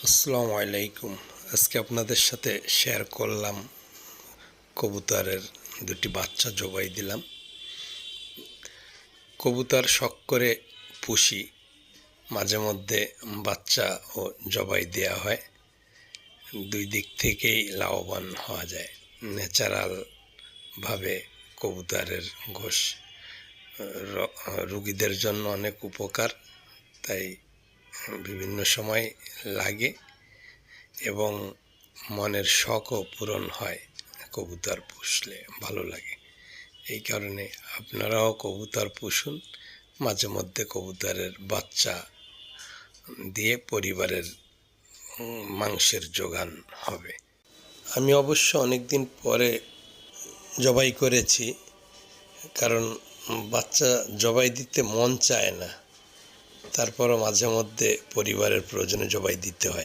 আসসালামু আলাইকুম। আজকে আপনাদের সাথে শেয়ার করলাম কবুতরের দুটি বাচ্চা জবাই দিলাম। কবুতর শখ করে পুষি, মাঝে মধ্যে বাচ্চা ও জবাই দেওয়া হয়। দুই দিক থেকেই লাভবান হওয়া যায়। ন্যাচারালভাবে কবুতরের গোশ রোগীদের জন্য অনেক উপকার, তাই বিভিন্ন সময় লাগে এবং মনের শখও পূরণ হয়। কবুতর পুষলে ভালো লাগে, এই কারণে আপনারাও কবুতর পুষুন। মাঝে মধ্যে কবুতরের বাচ্চা দিয়ে পরিবারের মাংসের যোগান হবে। আমি অবশ্য অনেক দিন পরে জবাই করেছি, কারণ বাচ্চা জবাই দিতে মন চায় না। তারপরও মাঝে মধ্যে পরিবারের প্রয়োজনে জবাই দিতে হয়।